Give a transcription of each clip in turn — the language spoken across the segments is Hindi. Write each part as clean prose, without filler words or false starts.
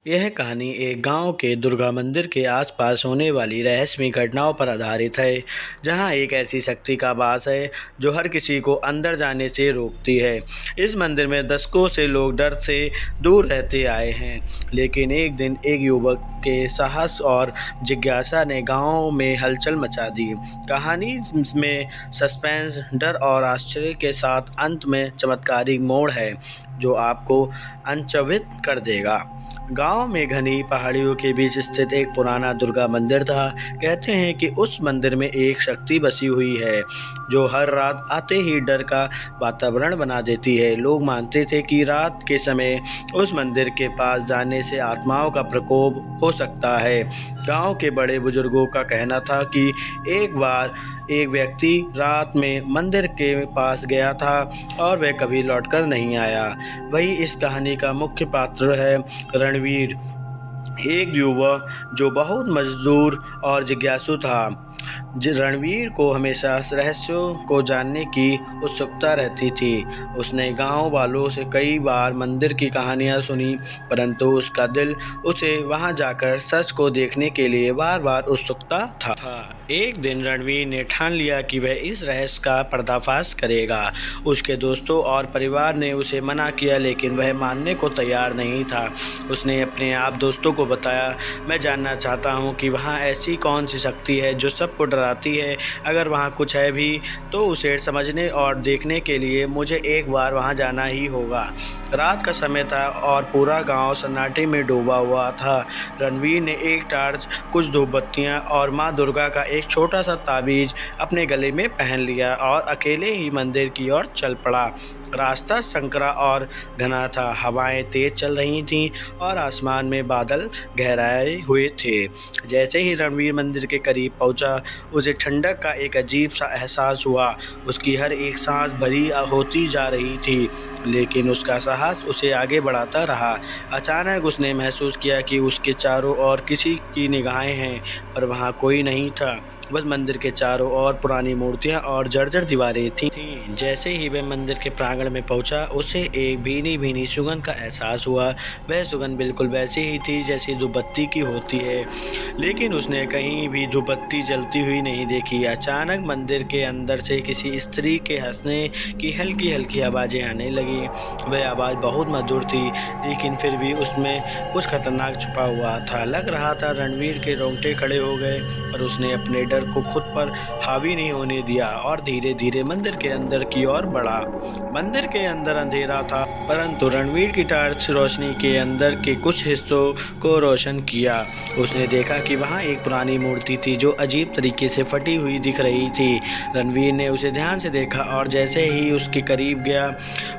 यह कहानी एक गांव के दुर्गा मंदिर के आसपास होने वाली रहस्यमयी घटनाओं पर आधारित है, जहां एक ऐसी शक्ति का वास है जो हर किसी को अंदर जाने से रोकती है। इस मंदिर में दशकों से लोग डर से दूर रहते आए हैं, लेकिन एक दिन एक युवक के साहस और जिज्ञासा ने गांव में हलचल मचा दी। कहानी में सस्पेंस, डर और आश्चर्य के साथ अंत में चमत्कारिक मोड़ है जो आपको अचंभित कर देगा। गांव में घनी पहाड़ियों के बीच स्थित एक पुराना दुर्गा मंदिर था। कहते हैं कि उस मंदिर में एक शक्ति बसी हुई है जो हर रात आते ही डर का वातावरण बना देती है। लोग मानते थे कि रात के समय उस मंदिर के पास जाने से आत्माओं का प्रकोप हो सकता है। गांव के बड़े बुजुर्गों का कहना था कि एक बार एक व्यक्ति रात में मंदिर के पास गया था और वह कभी लौटकर नहीं आया। वही इस कहानी का मुख्य पात्र है रणवीर, एक युवा जो बहुत मजदूर और जिज्ञासु था। रणवीर को हमेशा रहस्यों को जानने की उत्सुकता रहती थी। उसने गांव वालों से कई बार मंदिर की कहानियां सुनी, परंतु उसका दिल उसे वहां जाकर सच को देखने के लिए बार बार उत्सुकता था। एक दिन रणवीर ने ठान लिया कि वह इस रहस्य का पर्दाफाश करेगा। उसके दोस्तों और परिवार ने उसे मना किया, लेकिन वह मानने को तैयार नहीं था। उसने अपने आप दोस्तों को बताया, मैं जानना चाहता हूँ कि वहाँ ऐसी कौन सी शक्ति है जो सबको डराती है। अगर वहाँ कुछ है भी तो उसे समझने और देखने के लिए मुझे एक बार वहाँ जाना ही होगा। रात का समय था और पूरा गांव सन्नाटे में डूबा हुआ था। रणवीर ने एक टार्च, कुछ धूपबत्तियां और मां दुर्गा का एक छोटा सा ताबीज अपने गले में पहन लिया और अकेले ही मंदिर की ओर चल पड़ा। रास्ता संकरा और घना था, हवाएं तेज चल रही थीं और आसमान में बादल गहराए हुए थे। जैसे ही रणवीर मंदिर के करीब पहुंचा, उसे ठंडक का एक अजीब सा एहसास हुआ। उसकी हर एक सांस भरी होती जा रही थी, लेकिन उसका साहस उसे आगे बढ़ाता रहा। अचानक उसने महसूस किया कि उसके चारों ओर किसी की निगाहें हैं, पर वहाँ कोई नहीं था। बस मंदिर के चारों ओर पुरानी मूर्तियां और जर्जर दीवारें थीं। जैसे ही वह मंदिर के प्रांगण में पहुंचा, उसे एक भीनी भीनी सुगंध का एहसास हुआ। वह सुगंध बिल्कुल वैसी ही थी जैसी धूपबत्ती की होती है, लेकिन उसने कहीं भी धूपबत्ती जलती हुई नहीं देखी। अचानक मंदिर के अंदर से किसी स्त्री के हंसने की हल्की हल्की आवाज़ें आने लगी। वह आवाज़ बहुत मधुर थी, लेकिन फिर भी उसमें कुछ खतरनाक छुपा हुआ था। लग रहा था रणवीर के रोंगटे खड़े हो गए, पर उसने अपने डर को खुद पर हावी नहीं होने दिया और धीरे धीरे मंदिर के अंदर की ओर बढ़ा। मंदिर के अंदर अंधेरा था, परंतु रणवीर की टार्च रोशनी के अंदर के कुछ हिस्सों को रोशन किया। उसने देखा कि वहाँ एक पुरानी मूर्ति थी जो अजीब तरीके से फटी हुई दिख रही थी। रणवीर ने उसे ध्यान से देखा और जैसे ही उसके करीब गया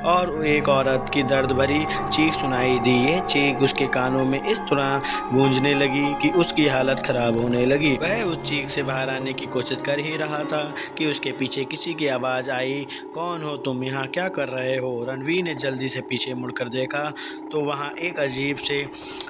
और एक औरत की दर्द भरी चीख सुनाई दी। ये चीख उसके कानों में इस तरह गूंजने लगी कि उसकी हालत खराब होने लगी। वह उस चीख से बाहर आने की कोशिश कर ही रहा था कि उसके पीछे किसी की आवाज़ आई, कौन हो तुम, यहाँ क्या कर रहे हो? रणवीर ने जल्दी से पीछे मुड़कर देखा तो वहाँ एक अजीब से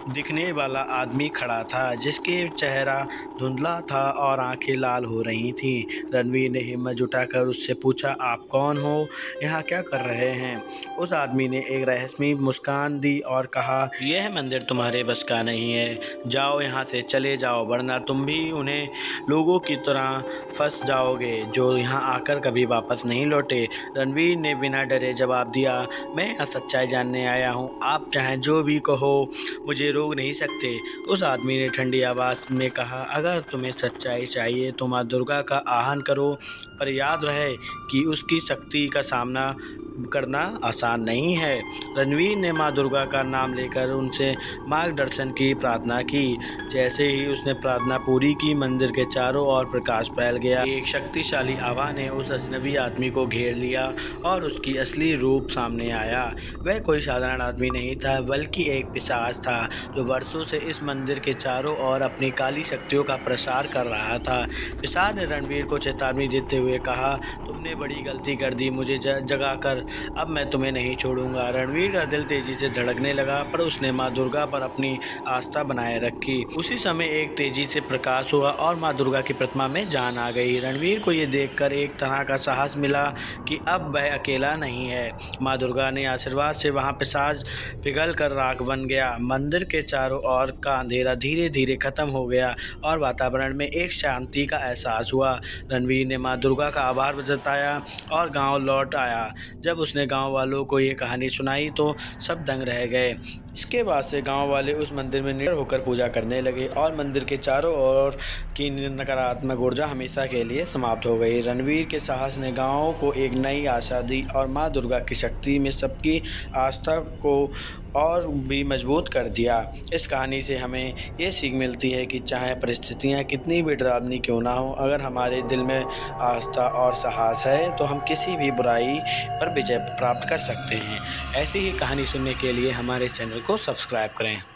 दिखने वाला आदमी खड़ा था, जिसके चेहरा धुंधला था और आंखें लाल हो रही थीं। रणवीर ने हिम्मत जुटाकर उससे पूछा, आप कौन हो, यहाँ क्या कर रहे हैं? उस आदमी ने एक रहस्यमयी मुस्कान दी और कहा, यह मंदिर तुम्हारे बस का नहीं है, जाओ यहाँ से चले जाओ, वरना तुम भी उन्हें लोगों की तरह फंस जाओगे जो यहाँ आकर कभी वापस नहीं लौटे। रणवीर ने बिना डरे जवाब दिया, मैं यहाँ सच्चाई जानने आया हूँ, आप चाहे जो भी कहो, मुझे रोक नहीं सकते। उस आदमी ने ठंडी आवाज़ में कहा, अगर तुम्हें सच्चाई चाहिए तो माँ दुर्गा का आह्वान करो, पर याद रहे कि उसकी शक्ति का सामना करना आसान नहीं है। रणवीर ने माँ दुर्गा का नाम लेकर उनसे मार्गदर्शन की प्रार्थना की। जैसे ही उसने प्रार्थना पूरी की, मंदिर के चारों ओर प्रकाश फैल गया। एक शक्तिशाली हवा ने उस अजनबी आदमी को घेर लिया और उसकी असली रूप सामने आया। वह कोई साधारण आदमी नहीं था, बल्कि एक पिशाच था जो वर्षों से इस मंदिर के चारों ओर अपनी अपनी काली शक्तियों का प्रसार कर रहा था। पिशाच ने रणवीर को चेतावनी देते हुए कहा, तुमने बड़ी गलती कर दी मुझे जगाकर, अब मैं तुम्हें नहीं छोड़ूंगा। रणवीर का दिल तेजी से धड़कने लगा, पर उसने माँ दुर्गा पर अपनी आस्था बनाए रखी। उसी समय एक तेजी से प्रकाश हुआ और माँ दुर्गा की प्रतिमा में जान आ गई। रणवीर को ये देखकर एक तरह का साहस मिला कि अब वह अकेला नहीं है। माँ दुर्गा ने आशीर्वाद से वहाँ पिशाच पिघल कर राख बन गया। मंदिर के चारों ओर का अंधेरा धीरे धीरे खत्म हो गया और वातावरण में एक शांति का एहसास हुआ। रणवीर ने माँ दुर्गा का आभार जताया और गांव लौट आया। जब उसने गांव वालों को ये कहानी सुनाई तो सब दंग रह गए। इसके बाद से गांव वाले उस मंदिर में निडर होकर पूजा करने लगे और मंदिर के चारों ओर की नकारात्मक ऊर्जा हमेशा के लिए समाप्त हो गई। रणवीर के साहस ने गांव को एक नई आशा दी और माँ दुर्गा की शक्ति में सबकी आस्था को और भी मजबूत कर दिया। इस कहानी से हमें ये सीख मिलती है कि चाहे परिस्थितियाँ कितनी भी डरावनी क्यों ना हो, अगर हमारे दिल में आस्था और साहस है तो हम किसी भी बुराई पर विजय प्राप्त कर सकते हैं। ऐसी ही कहानी सुनने के लिए हमारे चैनल को सब्सक्राइब करें।